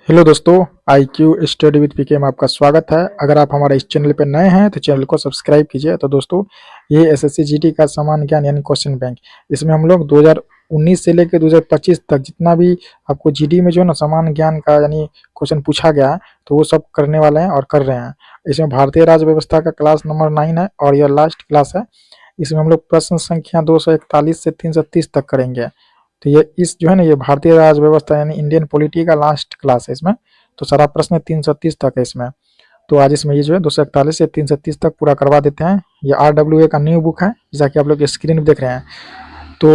Hello दोस्तों, I Q study with पीके में आपका स्वागत है। अगर आप हमारे इस चैनल पर नए हैं तो चैनल को सब्सक्राइब कीजिए। तो दोस्तों, ये एसएससी जीडी का सामान्य ज्ञान यानी क्वेश्चन बैंक, इसमें हम लोग 2019 से लेकर 2025 तक जितना भी आपको जीडी में जो है ना सामान्य ज्ञान का यानी क्वेश्चन पूछा गया है तो वो सब करने वाले हैं और कर रहे हैं। इसमें भारतीय राज्य व्यवस्था का क्लास नंबर 9 है और यह लास्ट क्लास है। इसमें हम लोग प्रश्न संख्या 241 से 330 तक करेंगे। तो ये इस जो है ना ये भारतीय राज्य व्यवस्था यानी इंडियन पॉलिटी का लास्ट क्लास है इसमें। तो सारा प्रश्न 330 तक है इसमें। तो आज इसमें ये जो है 241 से 330 तक पूरा करवा देते हैं। ये RWA का न्यू बुक है जैसा कि आप लोग स्क्रीन पर देख रहे हैं। तो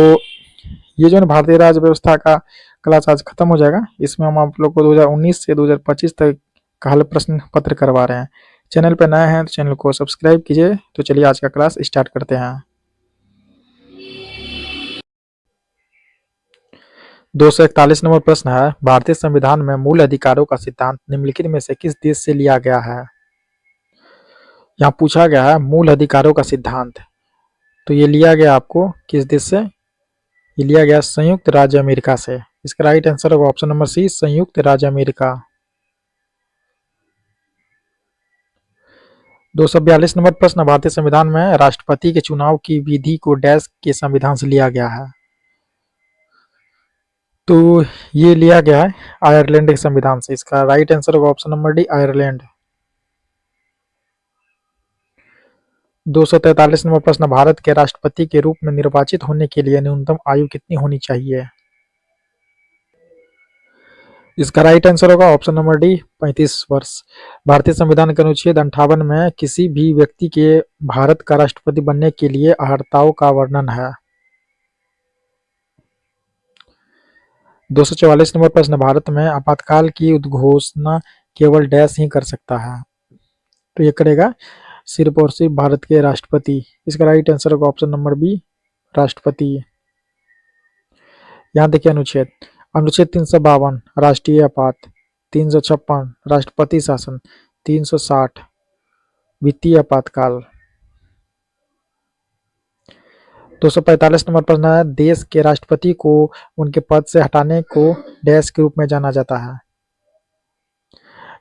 ये जो है भारतीय राज्य व्यवस्था का क्लास आज खत्म हो जाएगा। इसमें हम आप लोग को 2019 से 2025 तक का हल प्रश्न पत्र करवा रहे हैं। चैनल पर नए हैं तो चैनल को सब्सक्राइब कीजिए। तो चलिए आज का क्लास स्टार्ट करते हैं। 241 नंबर प्रश्न है, भारतीय संविधान में मूल अधिकारों का सिद्धांत निम्नलिखित में से किस देश से लिया गया है। यहाँ पूछा गया है मूल अधिकारों का सिद्धांत, तो ये लिया गया आपको किस देश से? ये लिया गया संयुक्त राज्य अमेरिका से। इसका राइट आंसर होगा ऑप्शन नंबर सी, संयुक्त राज्य अमेरिका। 242 नंबर प्रश्न, भारतीय संविधान में राष्ट्रपति के चुनाव की विधि को डैश के संविधान से लिया गया है। तो ये लिया गया है आयरलैंड के संविधान से। इसका राइट आंसर होगा option number D, Ireland. 243 number प्रश्न, भारत के राष्ट्रपति के रूप में निर्वाचित होने के लिए न्यूनतम आयु कितनी होनी चाहिए। इसका राइट आंसर होगा ऑप्शन नंबर डी, 35 वर्ष। भारतीय संविधान के अनुच्छेद 58 में किसी भी व्यक्ति के भारत का राष्ट्रपति बनने के लिए अर्हताओं का वर्णन है। 244 नंबर प्रश्न, भारत में आपातकाल की उद्घोषणा केवल डैश ही कर सकता है। तो ये करेगा सिर्फ और सिर्फ भारत के राष्ट्रपति। इसका राइट आंसर होगा ऑप्शन नंबर बी, राष्ट्रपति। यहाँ देखिए अनुच्छेद 352 राष्ट्रीय आपात, 356 राष्ट्रपति शासन, 360 वित्तीय आपातकाल। 245 नंबर प्रश्न है, देश के राष्ट्रपति को उनके पद से हटाने को डैश के रूप में जाना जाता है।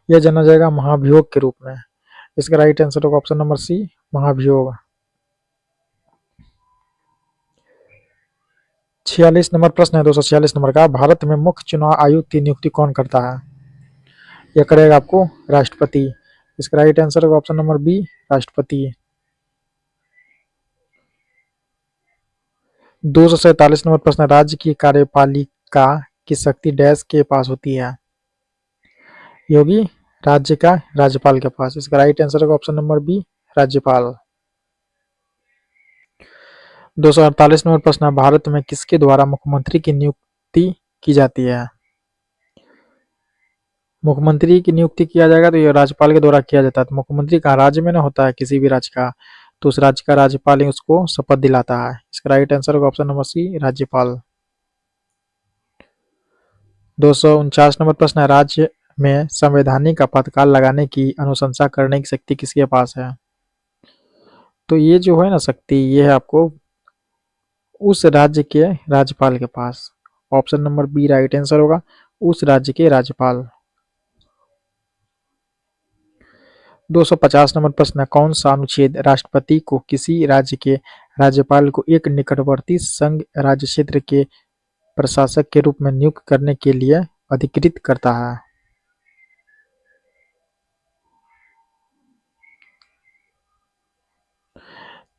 यह जाना जाएगा महाभियोग के रूप में। इसका राइट आंसर होगा ऑप्शन नंबर सी, महाभियोग। 46 नंबर प्रश्न है 246 नंबर का, भारत में मुख्य चुनाव आयुक्त की नियुक्ति कौन करता है। यह करेगा आपको राष्ट्रपति। इसका राइट आंसर होगा ऑप्शन नंबर बी, राष्ट्रपति। 247 नंबर प्रश्न, राज्य की कार्यपालिका की शक्ति डैश के पास होती है। योगी राज्य का राज्यपाल के पास। इसका राइट आंसर होगा ऑप्शन नंबर बी, राज्यपाल। 248 नंबर प्रश्न, भारत में किसके द्वारा मुख्यमंत्री की नियुक्ति की जाती है। मुख्यमंत्री की नियुक्ति किया जाएगा तो ये राज्यपाल के द्वारा किया जाता है। तो मुख्यमंत्री का राज्य में ना होता है किसी भी राज्य का, तो उस राज्य का राज्यपाल ही उसको शपथ दिलाता है। इसका राइट आंसर होगा ऑप्शन नंबर सी, राज्यपाल। 249 नंबर प्रश्न है, राज्य में संवैधानिक आपातकाल लगाने की अनुशंसा करने की शक्ति किसके पास है। तो ये जो है ना शक्ति, ये है आपको उस राज्य के राज्यपाल के पास। Option number B right answer होगा, उस राज्य के राज्यपाल। 250 नंबर प्रश्न है, कौन सा अनुच्छेद राष्ट्रपति को किसी राज्य के राज्यपाल को एक निकटवर्ती संघ राज्य क्षेत्र के प्रशासक के रूप में नियुक्त करने के लिए अधिकृत करता है।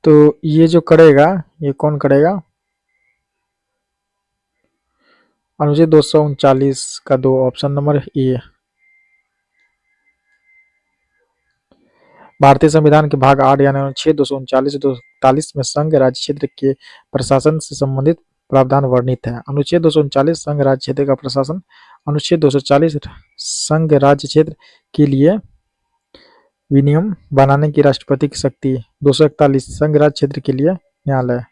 तो ये जो करेगा, ये कौन करेगा? अनुच्छेद 239 का 2, ऑप्शन नंबर ए। भारतीय संविधान के भाग 8 यानी अनुच्छेद 239 से 241 में संघ राज्य क्षेत्र के प्रशासन से संबंधित प्रावधान वर्णित है। अनुच्छेद 239 संघ राज्य क्षेत्र का प्रशासन, अनुच्छेद 240 संघ राज्य क्षेत्र के लिए विनियम बनाने की राष्ट्रपति की शक्ति, 241 संघ राज्य क्षेत्र के लिए न्यायालय।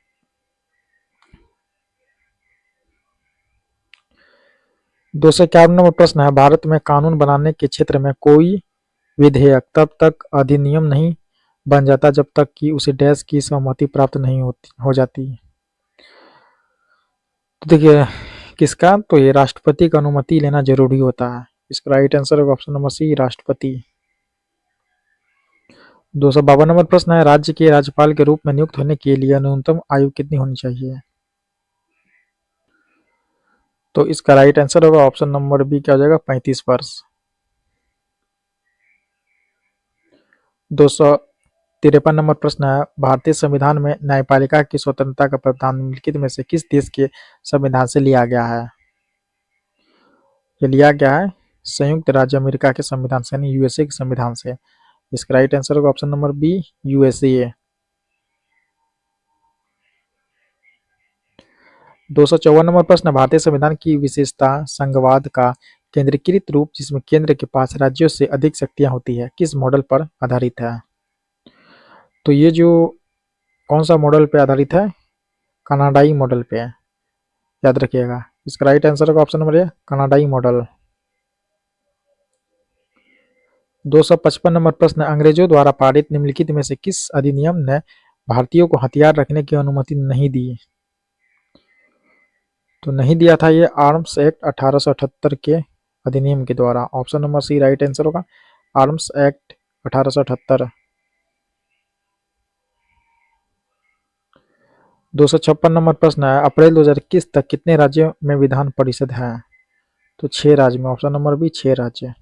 251 नंबर प्रश्न है, भारत में कानून बनाने के क्षेत्र में कोई विधेयक तब तक अधिनियम नहीं बन जाता जब तक कि उसे डैश की सहमति प्राप्त नहीं हो जाती। तो देखिए किसका, तो ये राष्ट्रपति का अनुमति लेना जरूरी होता है। इसका राइट आंसर होगा ऑप्शन नंबर सी, राष्ट्रपति। 252 नंबर प्रश्न है, राज्य के राज्यपाल के रूप में नियुक्त होने के लिए न्यूनतम आयु कितनी होनी चाहिए? तो इसका राइट आंसर होगा ऑप्शन नंबर बी, क्या हो जाएगा, 35 वर्ष। 253 नंबर प्रश्न है, भारतीय संविधान में न्यायपालिका की स्वतंत्रता का प्रावधान निम्नलिखित में से किस देश के संविधान से लिया गया है? ये लिया गया है संयुक्त राज्य अमेरिका के संविधान से, यानी यूएसए के संविधान से। इसका राइट आंसर होगा option number B, USA. 254 number प्रश्न, भारतीय संविधान की विशेषता संघवाद का केंद्रीकृत रूप, जिसमें केंद्र के पास राज्यों से अधिक शक्तियां होती है, किस मॉडल पर आधारित है? तो ये जो कौन सा मॉडल पे आधारित है? कनाडाई मॉडल पे, याद रखिएगा। इसका राइट आंसर होगा ऑप्शन नंबर ए, कनाडाई मॉडल। 255 नंबर प्रश्न, अंग्रेजों द्वारा पारित निम्नलिखित में से किस अधिनियम ने भारतीयों को हथियार रखने की अनुमति नहीं दी? तो नहीं दिया था ये आर्म्स एक्ट 1878 के अधिनियम के द्वारा। Option number C right answer होगा, आर्म्स एक्ट 1878। 256 नंबर प्रश्न है, अप्रैल 2021 तक कितने राज्यों में विधान परिषद है? तो 6 राज्य में, ऑप्शन नंबर बी, 6 राज्य।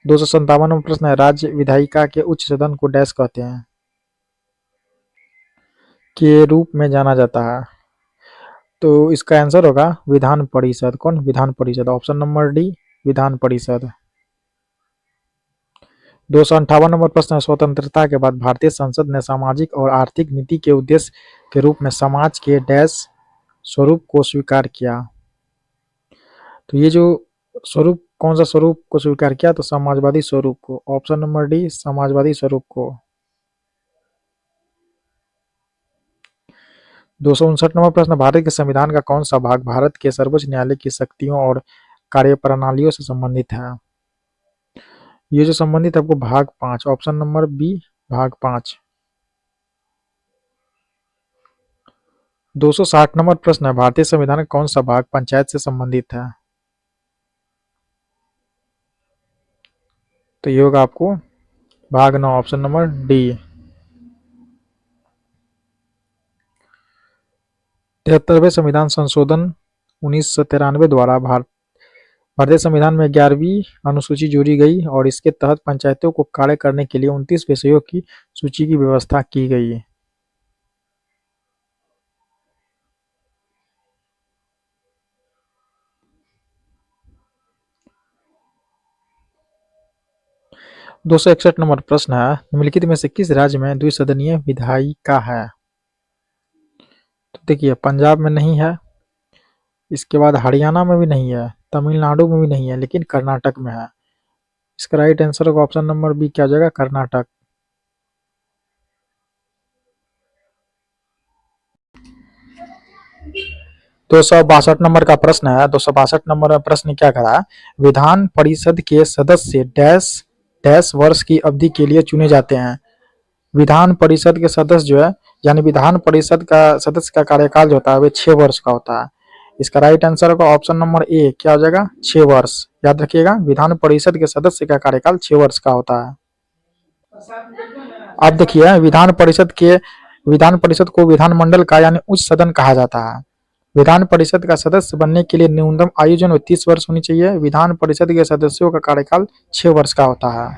257 नंबर प्रश्न है, राज्य विधायिका के उच्च सदन को डैश कहते हैं? के रूप में जाना जाता है। तो इसका आंसर होगा विधान परिषद। कौन? Vidhan Parishad, option number D, Vidhan Parishad. 258 number प्रश्न है, स्वतंत्रता के बाद भारतीय संसद ने सामाजिक और आर्थिक नीति के उद्देश्य के रूप में समाज के डैश स्वरूप को स्वीकार किया? तो ये जो स्वरूप, कौन सा स्वरूप को स्वीकार किया? तो समाजवादी स्वरूप को, ऑप्शन नंबर डी, समाजवादी स्वरूप को। 259 नंबर प्रश्न, भारत के संविधान का कौन सा भाग भारत के सर्वोच्च न्यायालय की शक्तियों और कार्यप्रणालियों से संबंधित है? ये जो संबंधित है आपको भाग 5, ऑप्शन नंबर बी, भाग 5। 260 नंबर प्रश्न है, भारतीय संविधान का कौन सा भाग पंचायत से संबंधित है? तो ये होगा आपको भाग 9, ऑप्शन नंबर डी। 73वें संविधान संशोधन 1993 द्वारा भारतीय संविधान में 11वीं अनुसूची जोड़ी गई और इसके तहत पंचायतों को कार्य करने के लिए 29 विषयों की सूची की व्यवस्था की गई। दो सौ 61 नंबर प्रश्न है, निम्नलिखित में से किस राज्य में द्विसदनीय विधायिका है? तो देखिए, पंजाब में नहीं है, इसके बाद हरियाणा में भी नहीं है, तमिलनाडु में भी नहीं है, लेकिन कर्नाटक में है। इसका राइट आंसर होगा ऑप्शन नंबर बी, क्या हो जाएगा, कर्नाटक। 262 नंबर का प्रश्न है। 262 नंबर प्रश्न क्या करा, विधान परिषद के सदस्य डैश डैश वर्ष की अवधि के लिए चुने जाते हैं? विधान परिषद के सदस्य जो है, यानी विधान परिषद का सदस्य का कार्यकाल जो होता है वे 6 वर्ष का होता है। इसका राइट आंसर होगा ऑप्शन नंबर ए, क्या हो जाएगा, 6 वर्ष। याद रखिएगा, विधान परिषद के सदस्य का कार्यकाल 6 वर्ष का होता है। अब देखिए, विधान परिषद को विधानमंडल का यानी उच्च सदन कहा जाता है। विधान परिषद का सदस्य बनने के लिए न्यूनतम आयु जो 30 वर्ष होनी चाहिए। विधान परिषद के सदस्यों का कार्यकाल 6 वर्ष का होता है।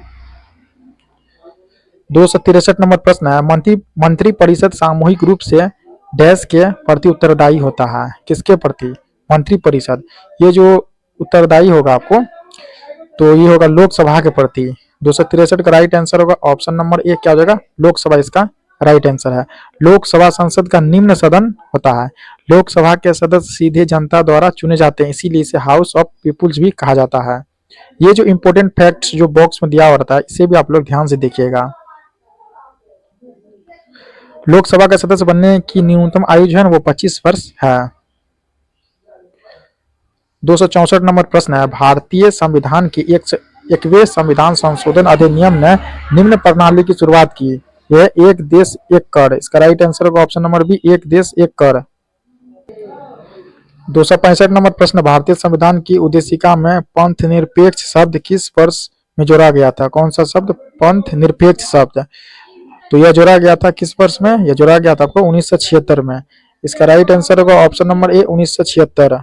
263 नंबर प्रश्न है, मंत्री परिषद सामूहिक रूप से डैश के प्रति उत्तरदायी होता है? किसके प्रति? मंत्री परिषद। ये जो उत्तरदायी होगा आपको, तो ये होगा लोकसभा के प्रति। 263 का राइट आंसर होगा ऑप्शन नंबर ए, क्या हो जाएगा, लोकसभा इसका राइट आंसर है। लोकसभा संसद का निम्न सदन होता है। लोकसभा के सदस्य सीधे जनता द्वारा चुने जाते हैं, इसीलिए इसे हाउस ऑफ पीपुल्स भी कहा जाता है। ये जो इंपोर्टेंट फैक्ट्स जो बॉक्स में दिया हुआ रहता है, इसे भी आप लोग ध्यान से देखिएगा। लोकसभा का सदस्य बनने की न्यूनतम आयु जो है वो 25 वर्ष है। 264 नंबर प्रश्न है, भारतीय संविधान की 1वें संविधान संशोधन अधिनियम ने निम्न प्रणाली की शुरुआत की? यह एक देश एक कर। इसका राइट आंसर होगा ऑप्शन नंबर बी, एक देश एक कर। 265 नंबर प्रश्न, भारतीय संविधान की उद्देशिका में पंथ निरपेक्ष शब्द किस वर्ष में जोड़ा गया था? कौन सा शब्द? पंथ निरपेक्ष शब्द। तो यह जोड़ा गया था किस वर्ष में? यह जोड़ा गया था आपको 1976 में। इसका राइट आंसर होगा ऑप्शन नंबर ए 1976।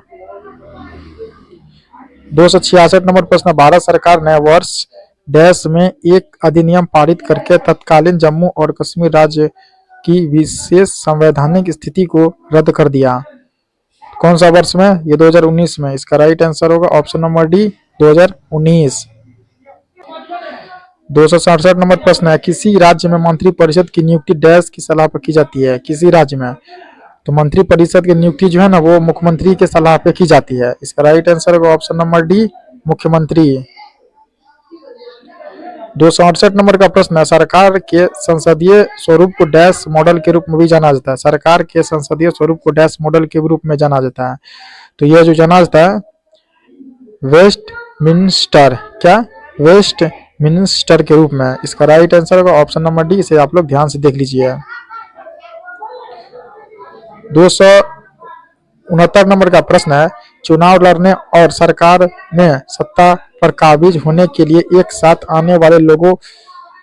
266 नंबर प्रश्न, भारत सरकार ने वर्ष डैश में एक अधिनियम पारित करके तत्कालीन जम्मू और कश्मीर राज्य की विशेष संवैधानिक स्थिति को रद्द कर दिया। कौन सा वर्ष में? ये 2019 में। इसका राइट आंसर होगा ऑप्शन नंबर डी 2019। 267 नंबर प्रश्न है, किसी राज्य में मंत्री परिषद की नियुक्ति डैश की सलाह पर की जाती है? किसी राज्य में। तो मंत्री परिषद की नियुक्ति जो है ना वो मुख्यमंत्री के सलाह पे की जाती है। इसका राइट आंसर होगा ऑप्शन नंबर डी मुख्यमंत्री। 268 नंबर का प्रश्न है, सरकार के संसदीय स्वरूप को डैश मॉडल के रूप में भी जाना जाता है। सरकार के संसदीय स्वरूप को डैश मॉडल के रूप में जाना जाता है। तो यह जो जाना जाता है वेस्टमिंस्टर, क्या? वेस्टमिंस्टर के रूप में। इसका राइट आंसर होगा ऑप्शन नंबर डी। इसे आप लोग ध्यान से देख लीजिए। 269 नंबर का प्रश्न है, चुनाव लड़ने और सरकार में सत्ता पर काबिज होने के लिए एक साथ आने वाले लोगों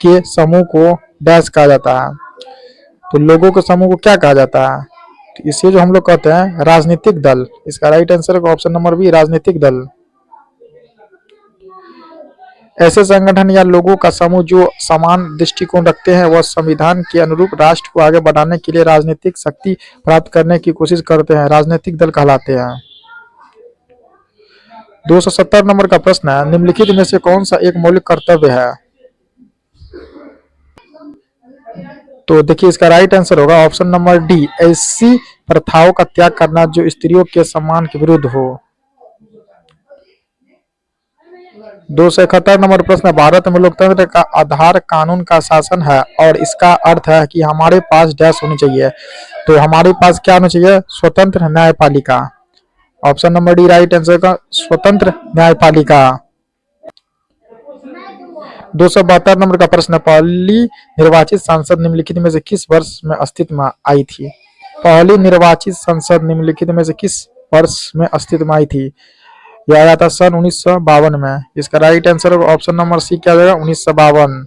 के समूह को डैश कहा जाता है। तो लोगों के समूह को क्या कहा जाता है? तो इसे जो हम लोग कहते हैं राजनीतिक दल। इसका राइट आंसर होगा ऑप्शन नंबर बी राजनीतिक दल। ऐसे संगठन या लोगों का समूह जो समान दृष्टिकोण रखते हैं वह संविधान के अनुरूप राष्ट्र को आगे बढ़ाने के लिए राजनीतिक शक्ति प्राप्त करने की कोशिश करते हैं, राजनीतिक दल कहलाते हैं। 270 नंबर का प्रश्न है, निम्नलिखित में से कौन सा एक मौलिक कर्तव्य है? तो देखिए इसका राइट आंसर होगा ऑप्शन नंबर डी ऐसी प्रथाओं का त्याग करना जो स्त्रियों के सम्मान के विरुद्ध हो। 271 नंबर प्रश्न, भारत में लोकतंत्र का आधार कानून का शासन है और इसका अर्थ है कि हमारे पास डैश होनी चाहिए। तो हमारे पास क्या होना चाहिए? स्वतंत्र न्यायपालिका। Option number D right answer का स्वतंत्र न्यायपालिका। 272 नंबर का प्रश्न, पहली निर्वाचित संसद निम्नलिखित में से किस वर्ष में अस्तित्व में आई थी? पहली निर्वाचित संसद निम्नलिखित में से किस वर्ष में अस्तित्व में आई थी? यह आया था सन 1952 में। इसका राइट आंसर होगा ऑप्शन नंबर सी क्या जाएगा 1952।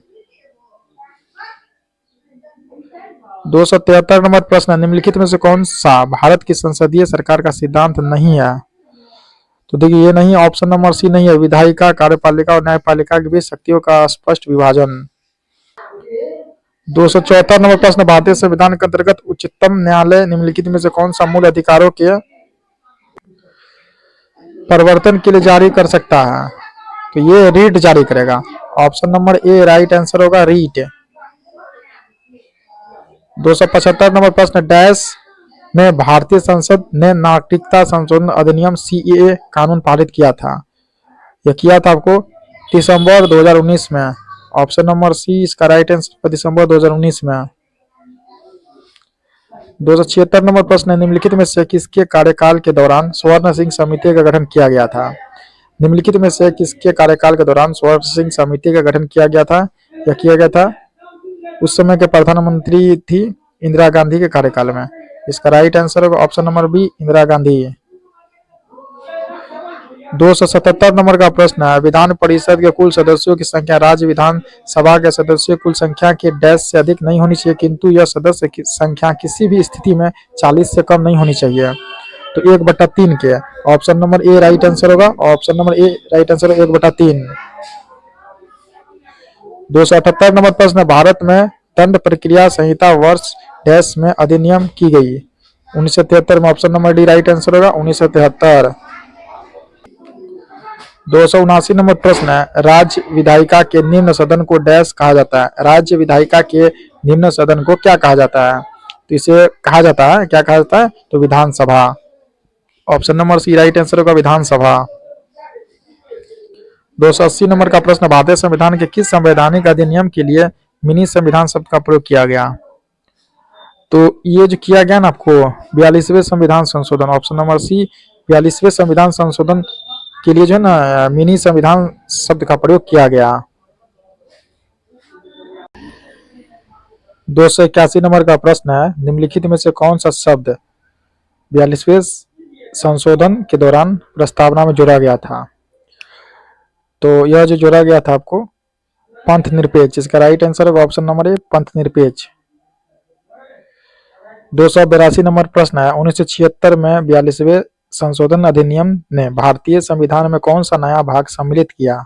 273 नंबर प्रश्न, निम्नलिखित में से कौन सा भारत की संसदीय सरकार का सिद्धांत नहीं है? तो देखिए ये नहीं, ऑप्शन नंबर सी नहीं है। विधायिका, कार्यपालिका और न्यायपालिका के बीच शक्तियों का स्पष्ट विभाजन। 274 नंबर प्रश्न, भारतीय संविधान के अंतर्गत उच्चतम न्यायालय निम्नलिखित में से कौन सा मूल अधिकारों के परिवर्तन के लिए जारी कर सकता है? तो ये रीट जारी करेगा। Option number A right answer होगा रीट। 275 नंबर प्रश्न, डैश में भारतीय संसद ने नागरिकता संशोधन अधिनियम सीएए कानून पारित किया था? यह किया था आपको दिसंबर 2019 में। ऑप्शन नंबर सी इसका राइट आंसर दिसंबर 2019 में। 276 नंबर प्रश्न, निम्नलिखित में से किसके कार्यकाल के दौरान स्वर्ण सिंह समिति का गठन किया गया था? निम्नलिखित में से किसके कार्यकाल के दौरान स्वर्ण सिंह समिति का गठन किया गया था? यह किया गया था उस समय के प्रधानमंत्री थी इंदिरा गांधी के कार्यकाल में। इसका राइट आंसर होगा option number B Indira Gandhi. 277 number का प्रश्न है, विधान परिषद के कुल सदस्यों की संख्या राज्य विधानसभा के सदस्यों की कुल संख्या के डैश से अधिक नहीं होनी चाहिए, किंतु यह सदस्य की संख्या किसी भी स्थिति में 40 से कम नहीं होनी चाहिए। तो 1/3 के। Option number A right answer होगा। Option number A right answer 1/3। 278 number प्रश्न, भारत में दंड प्रक्रिया संहिता वर्ष डैश में अधिनियम की गई? 1973 में। Option number D right answer होगा 1973। 279 नंबर प्रश्न है, राज्य विधायिका के निम्न सदन को डैश कहा जाता है? राज्य विधायिका के निम्न सदन को क्या कहा जाता है? तो इसे कहा जाता है, क्या कहा जाता है? तो Vidhan Sabha. Option number C right answer होगा विधानसभा। 280 नंबर का प्रश्न, भारतीय संविधान के किस संवैधानिक अधिनियम के लिए मिनी संविधान शब्द का प्रयोग किया गया? तो ये जो किया गया ना आपको 42वें संविधान संशोधन। ऑप्शन नंबर सी 42वें संविधान संशोधन के लिए जो है ना मिनी संविधान शब्द का प्रयोग किया गया। 281 नंबर का प्रश्न है, निम्नलिखित में से कौन सा शब्द 42वें संशोधन के दौरान प्रस्तावना में जोड़ा गया था? तो यह जो जोड़ा गया था आपको पंथ निरपेक्ष, इसका राइट आंसर होगा ऑप्शन नंबर ए पंथ निरपेक्ष। 282 नंबर प्रश्न है, 1976 में 42वें संशोधन अधिनियम ने भारतीय संविधान में कौन सा नया भाग सम्मिलित किया?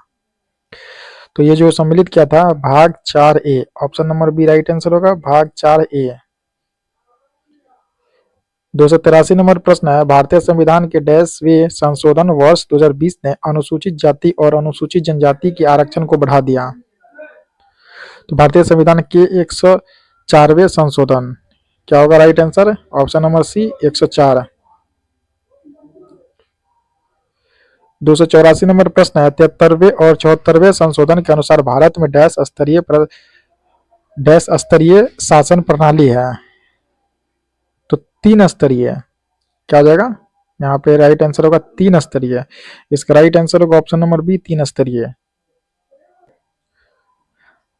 तो ये जो सम्मिलित किया था भाग 4A, option number B right answer होगा भाग 4A। 283 नंबर प्रश्न है, भारतीय संविधान के डैशवें संशोधन वर्ष 2020 ने अनुसूचित जाति और अनुसूचित जनजाति के आरक्षण को बढ़ा दिया? तो भारतीय संविधान के 104वें संशोधन, क्या होगा right answer? Option number C 104। 284 number प्रश्न है, 73वें और 74वें संशोधन के अनुसार भारत में डैश स्तरीय शासन प्रणाली है? तो 3 स्तरीय, क्या हो जाएगा यहाँ पे राइट आंसर होगा 3 स्तरीय। इसका राइट आंसर होगा ऑप्शन नंबर बी 3 स्तरीय।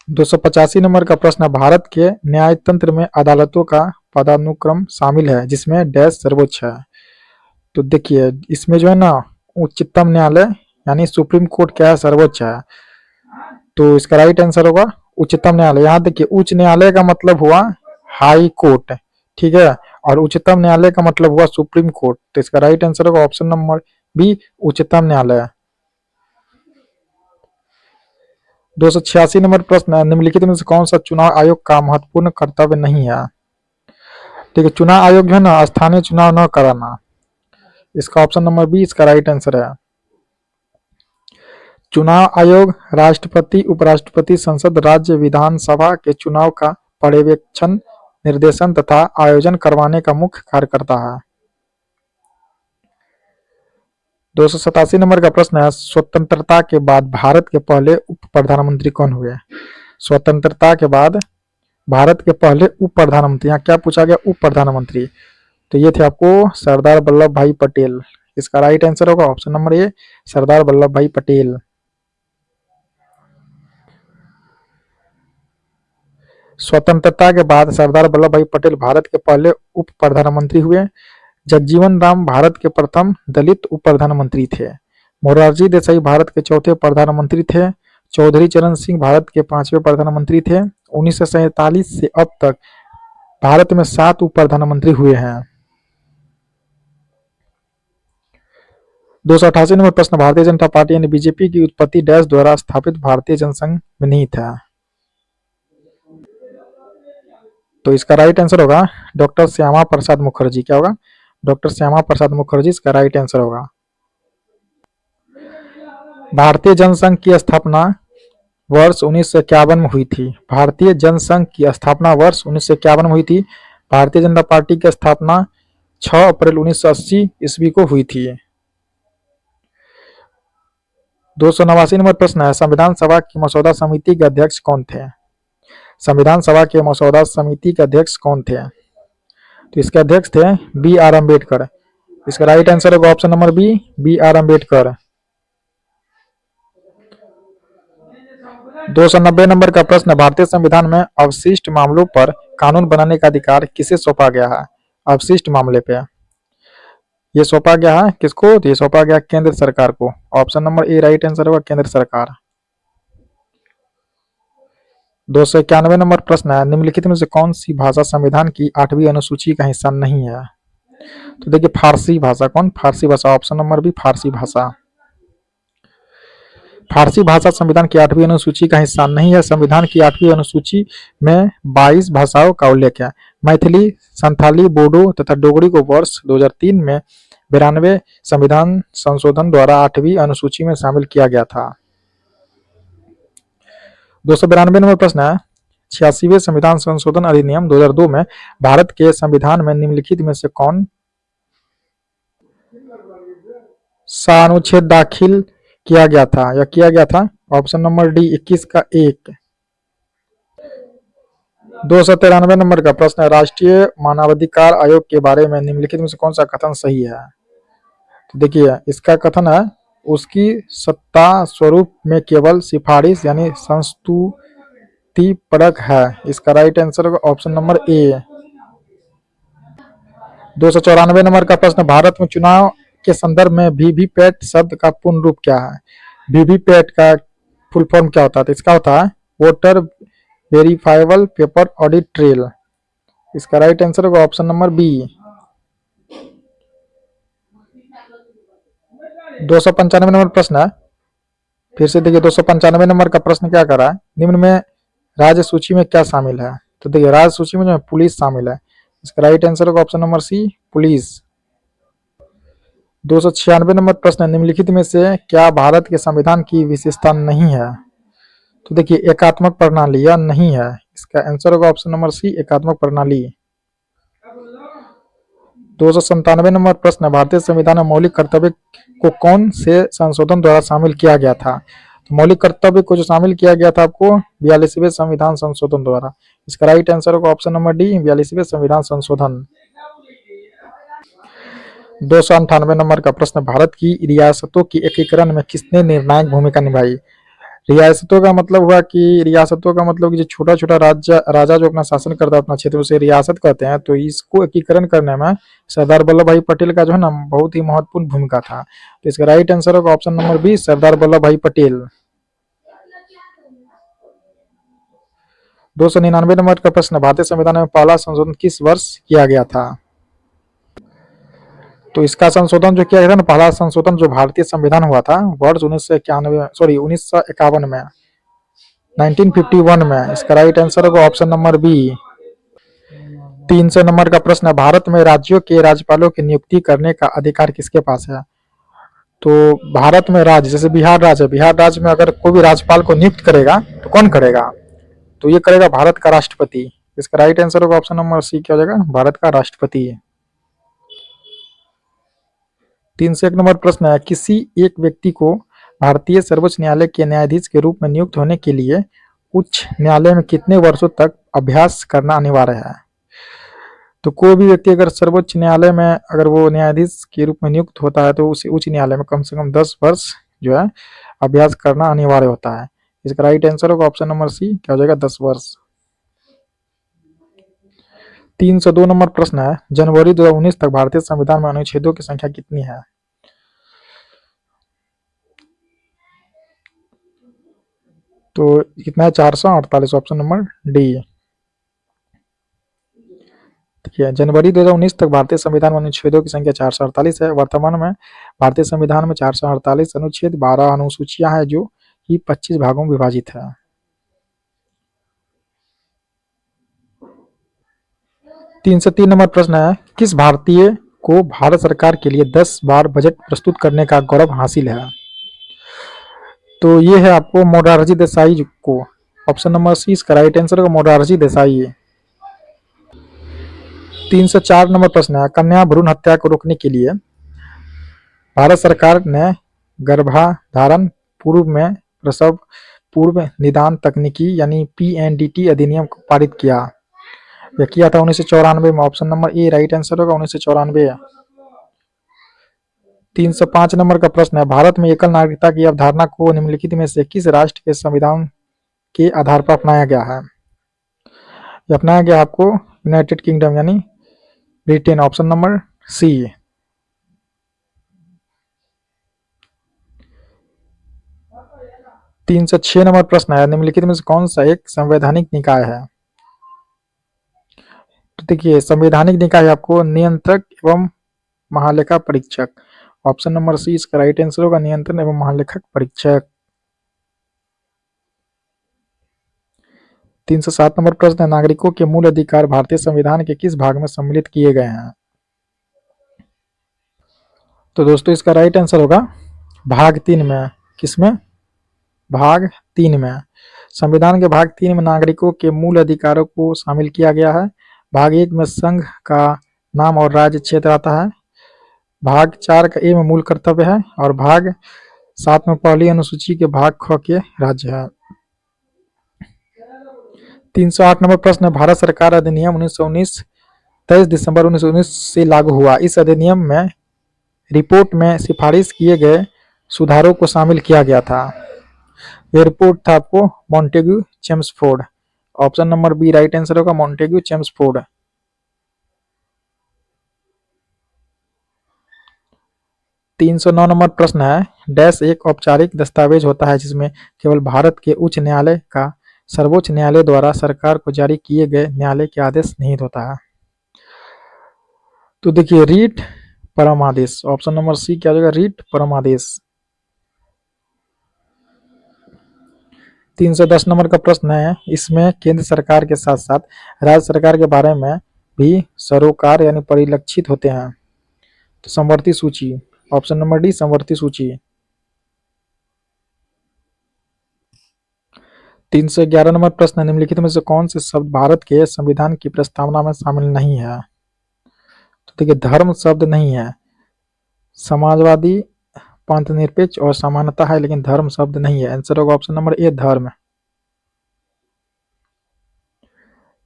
285 नंबर का प्रश्न है, भारत के न्याय तंत्र में अदालतों का पदानुक्रम शामिल है जिसमें डैश सर्वोच्च है? तो देखिए इसमें जो है ना उच्चतम न्यायालय यानी सुप्रीम कोर्ट क्या है? सर्वोच्च है। तो इसका राइट आंसर होगा उच्चतम न्यायालय। यहाँ देखिए उच्च न्यायालय का मतलब हुआ हाई कोर्ट, ठीक है, और उच्चतम न्यायालय का मतलब हुआ सुप्रीम कोर्ट। तो इसका राइट आंसर होगा ऑप्शन नंबर बी उच्चतम न्यायालय। 286 नंबर प्रश्न है, निम्नलिखित में से कौन सा चुनाव आयोग का महत्वपूर्ण कर्तव्य नहीं है? ठीक है, चुनाव आयोग जो है ना स्थानीय चुनाव न कराना, इसका ऑप्शन नंबर बी इसका राइट आंसर है। चुनाव आयोग राष्ट्रपति, उपराष्ट्रपति, संसद, राज्य विधानसभा के चुनाव का पर्यवेक्षण, निर्देशन तथा आयोजन करवाने का मुख्य कार्य करता है। 287 नंबर का प्रश्न है, स्वतंत्रता के बाद भारत के पहले उप प्रधानमंत्री कौन हुए? स्वतंत्रता के बाद भारत के पहले उप प्रधानमंत्री, यहाँ क्या पूछा गया उप प्रधानमंत्री, तो ये थे आपको सरदार वल्लभ भाई पटेल। इसका राइट आंसर होगा ऑप्शन नंबर ए सरदार वल्लभ भाई पटेल। स्वतंत्रता के बाद सरदार वल्लभ भाई पटेल भारत के पहले उप प्रधानमंत्री हुए। जगजीवन राम भारत के प्रथम दलित उप प्रधानमंत्री थे। मोरारजी देसाई भारत के चौथे प्रधानमंत्री थे। चौधरी चरण सिंह भारत के 5वें प्रधानमंत्री थे। 1947 से अब तक भारत में 7 उप प्रधानमंत्री हुए हैं। 288 नंबर प्रश्न, भारतीय जनता पार्टी यानी बीजेपी की उत्पत्ति डैश द्वारा स्थापित भारतीय जनसंघ में निहित है? तो इसका राइट आंसर होगा डॉक्टर श्यामा प्रसाद मुखर्जी। क्या होगा? डॉक्टर श्यामा प्रसाद मुखर्जी इसका राइट आंसर होगा। भारतीय जनसंघ की स्थापना वर्ष 1951 में हुई थी। भारतीय जनसंघ की स्थापना वर्ष 1951 में हुई थी। भारतीय जनता पार्टी की स्थापना 6 अप्रैल 1980 ईस्वी को हुई थी। 289 नंबर प्रश्न है, संविधान सभा की मसौदा समिति के अध्यक्ष कौन थे? संविधान सभा के मसौदा समिति के अध्यक्ष कौन थे? तो इसके अध्यक्ष थे बी आर अम्बेडकर। इसका राइट आंसर होगा option number B R Ambedkar. 290 number का प्रश्न, भारतीय संविधान में अवशिष्ट मामलों पर कानून बनाने का अधिकार किसे सौंपा गया है? अवशिष्ट मामले पे ये सौंपा गया है किसको? तो ये सौंपा गया केंद्र सरकार को। Option number A right answer होगा केंद्र सरकार। 291 नंबर प्रश्न है, निम्नलिखित में से कौन सी भाषा संविधान की 8वीं अनुसूची का हिस्सा नहीं है? तो देखिए फारसी भाषा। कौन? फारसी भाषा। ऑप्शन नंबर बी फारसी भाषा। फारसी भाषा संविधान की 8वीं अनुसूची का हिस्सा नहीं है। संविधान की 8वीं अनुसूची में 22 भाषाओं का उल्लेख है। मैथिली, संथाली, बोडो तथा डोगरी को वर्ष 2003 में 92 संविधान संशोधन द्वारा 8वीं अनुसूची में शामिल किया गया था। 292 नंबर प्रश्न है, 86वें संविधान संशोधन अधिनियम 2002 में भारत के संविधान में निम्नलिखित में से कौन सा अनुच्छेद दाखिल किया गया था या किया गया था? ऑप्शन नंबर डी 21 का 1। 293 नंबर का प्रश्न है, राष्ट्रीय मानवाधिकार आयोग के बारे में निम्नलिखित में से कौन सा कथन सही है? तो देखिए इसका कथन है, उसकी सत्ता स्वरूप में केवल सिफारिश यानी संस्तुति परक है। इसका राइट आंसर होगा ऑप्शन नंबर ए। 294 नंबर का प्रश्न, भारत में चुनाव के संदर्भ में वीवीपैट शब्द का पूर्ण रूप क्या है? वीवीपैट का फुल फॉर्म क्या होता है? तो इसका होता है voter verifiable paper audit trail. इसका राइट आंसर होगा ऑप्शन नंबर बी। 295 नंबर प्रश्न है, फिर से देखिए 295 नंबर का प्रश्न क्या कर रहा है, निम्न में राज्य सूची में क्या शामिल है? तो देखिए राज्य सूची में जो है पुलिस शामिल है। इसका राइट आंसर होगा option number C, police. 296 number प्रश्न, निम्नलिखित में से क्या भारत के संविधान की विशेषता नहीं है? तो देखिए एकात्मक प्रणाली या नहीं है। इसका आंसर होगा ऑप्शन नंबर सी, एकात्मक प्रणाली। 297 नंबर प्रश्न, भारतीय संविधान में मौलिक कर्तव्य को कौन से संशोधन द्वारा शामिल किया गया था? तो मौलिक कर्तव्य को जो शामिल किया गया था आपको 42वें संविधान संशोधन द्वारा। इसका राइट आंसर होगा ऑप्शन नंबर डी, 42वें संविधान संशोधन। 298 नंबर का प्रश्न, भारत की रियासतों की एकीकरण में किसने निर्णायक भूमिका निभाई? रियासतों का मतलब हुआ कि रियासतों का मतलब कि जो छोटा छोटा राज्य राजा जो अपना शासन करता है अपना क्षेत्र, उसे रियासत कहते हैं। तो इसको एकीकरण करने में सरदार वल्लभ भाई पटेल का जो है ना बहुत ही महत्वपूर्ण भूमिका था। तो इसका राइट आंसर होगा option number B, Sardar Vallabh भाई पटेल। 299 नंबर का प्रश्न, भारतीय संविधान में पहला संशोधन किस वर्ष किया गया था? तो इसका संशोधन जो किया गया था ना, पहला संशोधन जो भारतीय संविधान हुआ था वर्ष 1951 में, 1951 में। इसका राइट आंसर होगा ऑप्शन नंबर बी। 300 नंबर का प्रश्न है, भारत में राज्यों के राज्यपालों की नियुक्ति करने का अधिकार किसके पास है? तो भारत में राज्य जैसे बिहार राज्य है, बिहार राज्य में अगर कोई भी राज्यपाल को नियुक्त करेगा तो कौन करेगा? तो ये करेगा भारत का राष्ट्रपति। इसका राइट आंसर होगा ऑप्शन नंबर सी, क्या हो जाएगा, भारत का राष्ट्रपति। 301 नंबर प्रश्न है, किसी एक व्यक्ति को भारतीय सर्वोच्च न्यायालय के न्यायाधीश के रूप में नियुक्त होने के लिए उच्च न्यायालय में कितने वर्षों तक अभ्यास करना अनिवार्य है? तो कोई भी व्यक्ति अगर सर्वोच्च न्यायालय में अगर वो न्यायाधीश के रूप में नियुक्त होता है तो उसे उच्च न्यायालय में कम से कम 10 वर्ष जो है अभ्यास करना अनिवार्य होता है। इसका राइट आंसर होगा ऑप्शन नंबर सी, क्या हो जाएगा, 10 वर्ष। 302 नंबर प्रश्न है, जनवरी 2019 तक भारतीय संविधान में अनुच्छेदों की संख्या कितनी है? तो कितना है, 448, ऑप्शन नंबर डी। ठीक है, जनवरी 2019 तक भारतीय संविधान में अनुच्छेदों की संख्या 448 है। वर्तमान में भारतीय संविधान में 448 अनुच्छेद, 12 अनुसूचियां हैं जो कि 25 भागों में विभाजित है। 303 नंबर प्रश्न है, किस भारतीय को भारत सरकार के लिए 10 बार बजट प्रस्तुत करने का गौरव हासिल है? तो ये है आपको मोरारजी देसाई को। ऑप्शन नंबर सी इसका राइट आंसर होगा मोरारजी देसाई। 304 नंबर प्रश्न है, कन्या भ्रूण हत्या को रोकने के लिए भारत सरकार ने गर्भाधारण पूर्व में प्रसव पूर्व निदान तकनीकी यानी पीएनडीटी अधिनियम को पारित किया। यह किया था 1994 में। Option number A right answer होगा 1994। 305 नंबर का प्रश्न है, भारत में एकल नागरिकता की अवधारणा को निम्नलिखित में से किस राष्ट्र के संविधान के आधार पर अपनाया गया है? यह अपनाया गया आपको यूनाइटेड किंगडम यानी Britain. Option number C. 306 number प्रश्न है, निम्नलिखित में से कौन सा एक संवैधानिक निकाय है? तो देखिए संवैधानिक निकाय आपको नियंत्रक एवं महालेखा परीक्षक। ऑप्शन नंबर सी इसका राइट आंसर होगा नियंत्रण एवं महालेखक परीक्षक। 307 नंबर प्रश्न है, नागरिकों के मूल अधिकार भारतीय संविधान के किस भाग में सम्मिलित किए गए हैं? तो दोस्तों इसका राइट आंसर होगा भाग 3 में। किसमें? भाग 3 में। संविधान के भाग 3 में नागरिकों के मूल अधिकारों को शामिल किया गया है। भाग 1 में संघ का नाम और राज्य क्षेत्र आता है। भाग 4 का ए में मूल कर्तव्य है और भाग 7 में पहली अनुसूची के भाग ख के राज्य है। 308 नंबर प्रश्न है, भारत सरकार अधिनियम 1919 23 दिसंबर 1919 से लागू हुआ। इस अधिनियम में रिपोर्ट में सिफारिश किए गए सुधारों को शामिल किया गया था। यह रिपोर्ट था आपको Montagu Chelmsford. Option number B right answer होगा मॉन्टेग्यू चेम्सफोर्ड। 309 नंबर प्रश्न है, डैश एक औपचारिक दस्तावेज होता है जिसमें केवल भारत के उच्च न्यायालय का सर्वोच्च न्यायालय द्वारा सरकार को जारी किए गए न्यायालय के आदेश निहित होता है। तो देखिए, रीट परमादेश, ऑप्शन नंबर सी क्या हो जाएगा, रीट परमादेश। 310 नंबर का प्रश्न है, इसमें केंद्र सरकार के साथ साथ राज्य सरकार के बारे में भी सरोकार यानी परिलक्षित होते हैं। तो समवर्ती सूची, ऑप्शन नंबर डी समवर्ती सूची। 311 नंबर प्रश्न है, निम्नलिखित में से कौन से शब्द भारत के संविधान की प्रस्तावना में शामिल नहीं है। तो देखिए, धर्म शब्द नहीं है, समाजवादी, पंथ निरपेक्ष और समानता है, लेकिन धर्म शब्द नहीं है। आंसर होगा ऑप्शन नंबर ए धर्म।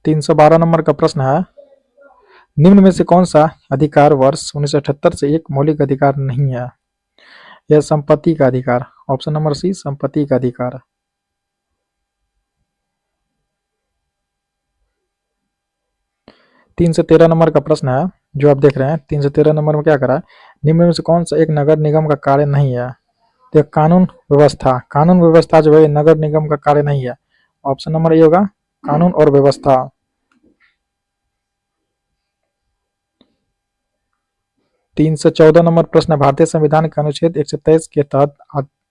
312 नंबर का प्रश्न है, निम्न में से कौन सा अधिकार वर्ष 1978 से एक मौलिक अधिकार नहीं है। यह संपत्ति का अधिकार, ऑप्शन नंबर सी संपत्ति का अधिकार। 313 नंबर का प्रश्न है जो आप देख रहे हैं, 313 नंबर में क्या करा है, निम्न में से कौन सा एक नगर निगम का कार्य नहीं है। तो कानून व्यवस्था, कानून व्यवस्था जो है नगर निगम का कार्य नहीं है। ऑप्शन नंबर ए होगा कानून और व्यवस्था। 314 नंबर प्रश्न है, भारतीय संविधान के अनुच्छेद 123 के तहत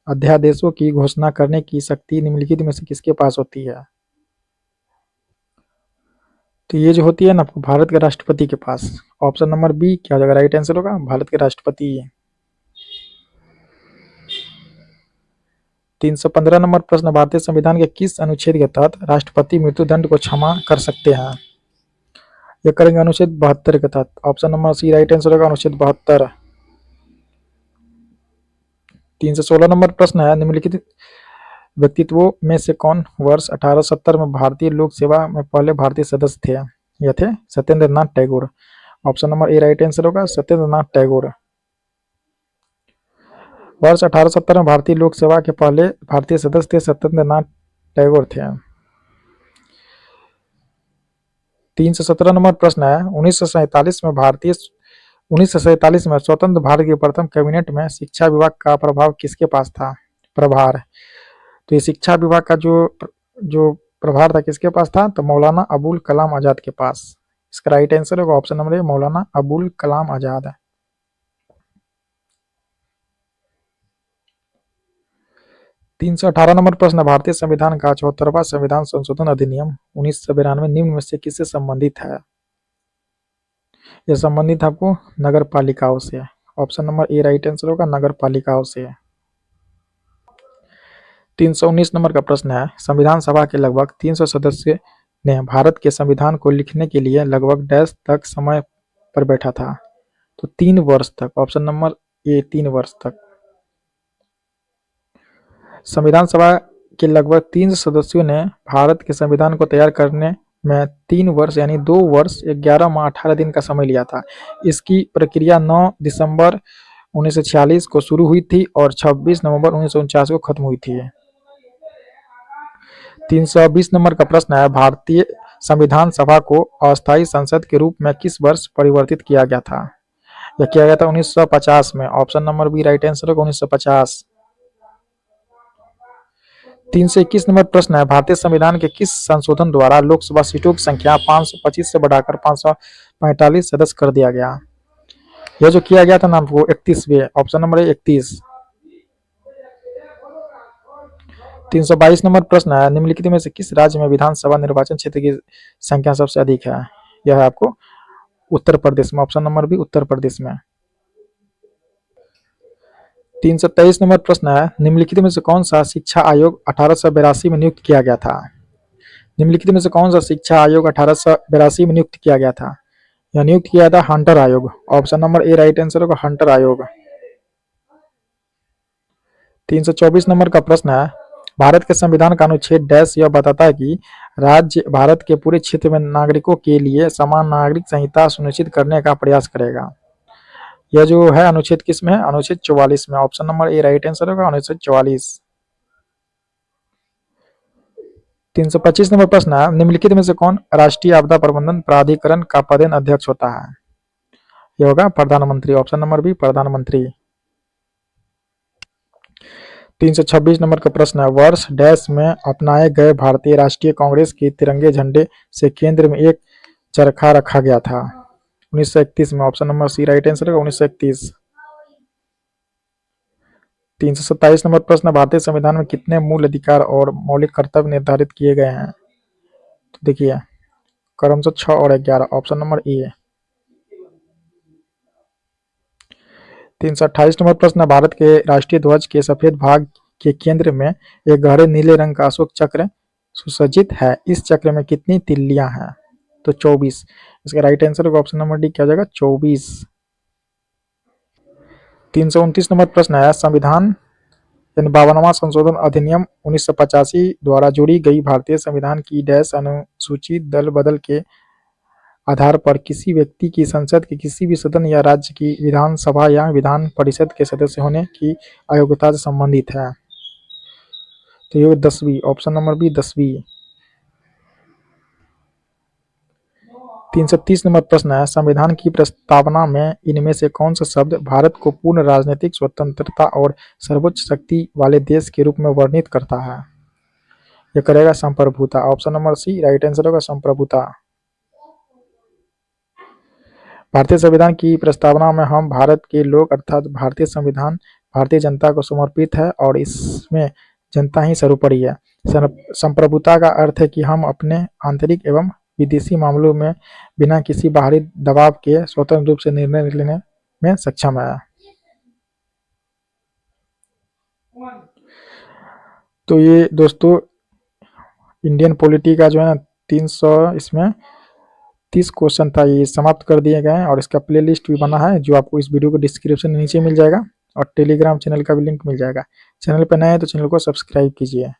अध्यादेशों की घोषणा करने की शक्ति निम्नलिखित में से किसके पास होती है। तो ये जो होती है ना भारत के राष्ट्रपति के पास। ऑप्शन नंबर बी क्या हो जाएगा, राइट आंसर होगा भारत के राष्ट्रपति। 315 नंबर प्रश्न, भारतीय संविधान के किस अनुच्छेद के तहत राष्ट्रपति मृत्युदंड को क्षमा कर सकते हैं। ये करेंगे अनुच्छेद 72 के तहत। Option number C right answer होगा अनुच्छेद 72। 316 नंबर प्रश्न है, निम्नलिखित व्यक्तित्वों में से कौन वर्ष 1870 में भारतीय लोक सेवा में पहले भारतीय सदस्य थे। यह थे Satyendra Nath Tagore. Option number A right answer होगा सत्येंद्र नाथ टैगोर। वर्ष 1870 में भारतीय लोक सेवा के पहले भारतीय सदस्य थे सत्येंद्र नाथ टैगोर थे। 317 नंबर प्रश्न है, 1947 में स्वतंत्र भारत के प्रथम कैबिनेट में शिक्षा विभाग का प्रभाव किसके पास था, प्रभार। तो ये शिक्षा विभाग का जो प्रभार था किसके पास था, तो मौलाना अबुल कलाम आजाद के पास। इसका राइट आंसर होगा ऑप्शन नंबर ए मौलाना अबुल कलाम आजाद। 318 नंबर प्रश्न, भारतीय संविधान का 74वां संविधान संशोधन अधिनियम 1992 निम्न में से किससे संबंधित है। यह संबंधित है आपको नगर पालिकाओं से। Option number A right answer होगा नगर पालिकाओं से। 319 नंबर का प्रश्न है, संविधान सभा के लगभग 300 सदस्य ने भारत के संविधान को लिखने के लिए लगभग डैश तक समय पर बैठा था। तो 3 वर्ष तक। ऑप्शन नंबर ए 3 वर्ष तक। संविधान सभा के लगभग 300 सदस्यों ने भारत के संविधान को तैयार करने में 3 वर्ष यानी 2 वर्ष 11 माह 18 दिन का समय लिया था। इसकी प्रक्रिया 9 दिसंबर 1946 को शुरू हुई थी और 26 नवंबर 1949 को खत्म हुई थी। 320 नंबर का प्रश्न है, भारतीय संविधान सभा को अस्थायी संसद के रूप में किस वर्ष परिवर्तित किया गया था। यह किया गया था 1950 में। Option number B right answer होगा 1950। 321 नंबर प्रश्न है, भारतीय संविधान के किस संशोधन द्वारा लोकसभा सीटों की संख्या 525 से बढ़ाकर 545 सदस्य कर दिया गया। यह जो किया गया था ना आपको 31वें। Option number 31। 322 नंबर प्रश्न है, निम्नलिखित में से किस राज्य में विधानसभा निर्वाचन क्षेत्र की संख्या सबसे अधिक है। यह है आपको उत्तर प्रदेश में। Option number B Uttar Pradesh में। 323 नंबर प्रश्न है, निम्नलिखित में से कौन सा शिक्षा आयोग 1882 में नियुक्त किया गया था। निम्नलिखित में से कौन सा शिक्षा आयोग 1882 में नियुक्त किया गया था। यह नियुक्त किया था हंटर आयोग। Option number A right answer होगा हंटर आयोग। 324 नंबर का प्रश्न है, भारत के संविधान का अनुच्छेद डैश यह बताता है कि राज्य भारत के पूरे क्षेत्र में नागरिकों के लिए समान नागरिक संहिता सुनिश्चित करने का प्रयास करेगा। यह जो है अनुच्छेद किस में है, अनुच्छेद 44 में। Option number A right answer होगा अनुच्छेद 44। 325 नंबर प्रश्न है, निम्नलिखित में से कौन राष्ट्रीय आपदा प्रबंधन प्राधिकरण का पदेन अध्यक्ष होता है। यह होगा प्रधानमंत्री। ऑप्शन नंबर बी प्रधानमंत्री। 326 नंबर का प्रश्न है, वर्ष डैश में अपनाए गए भारतीय राष्ट्रीय कांग्रेस के तिरंगे झंडे से केंद्र में एक चरखा रखा गया था? 1931 में। Option number C right answer है 1931। 327 नंबर प्रश्न, भारतीय संविधान में कितने मूल अधिकार और मौलिक कर्तव्य निर्धारित किए गए हैं? तो देखिए क्रमशः 6 और 11। ऑप्शन नंबर ए। 328 नंबर प्रश्न, भारत के राष्ट्रीय ध्वज के सफेद भाग के केंद्र में एक गहरे नीले रंग का अशोक चक्र सुसज्जित है। इस चक्र में कितनी तिल्लियां हैं? तो 24। इसका राइट आंसर होगा ऑप्शन नंबर डी, क्या हो जाएगा 24। 329 नंबर प्रश्न है, संविधान यानी 52वां संशोधन अधिनियम 1985 द्वारा जोड़ी गई भारतीय संविधान की डैश अनुसूची दल बदल के आधार पर किसी व्यक्ति की संसद के किसी भी सदन या राज्य की विधानसभा या विधान परिषद के सदस्य होने की अयोग्यता से संबंधित है? तो ये 10वीं। ऑप्शन नंबर बी 10वीं। 330 नंबर प्रश्न है, संविधान की प्रस्तावना में इनमें से कौन सा शब्द भारत को पूर्ण राजनीतिक स्वतंत्रता और सर्वोच्च शक्ति वाले देश के रूप में वर्णित करता है? यह करेगा संप्रभुता। Option number C right answer होगा संप्रभुता। भारतीय संविधान की प्रस्तावना में हम भारत के लोग अर्थात भारतीय संविधान भारतीय जनता को समर्पित है और इसमें जनता ही सर्वोपरि है। संप्रभुता का अर्थ है कि हम अपने आंतरिक एवं विदेशी मामलों में बिना किसी बाहरी दबाव के स्वतंत्र रूप से निर्णय लेने में सक्षम है। तो ये दोस्तों इंडियन पॉलिटी का जो है ना 300 इसमें 30 क्वेश्चन था, ये समाप्त कर दिए गए हैं और इसका प्लेलिस्ट भी बना है जो आपको इस वीडियो को डिस्क्रिप्शन में नीचे मिल जाएगा और टेलीग्राम चैनल का भी लिंक मिल जाएगा। चैनल पर नए हैं तो चैनल को सब्सक्राइब कीजिए।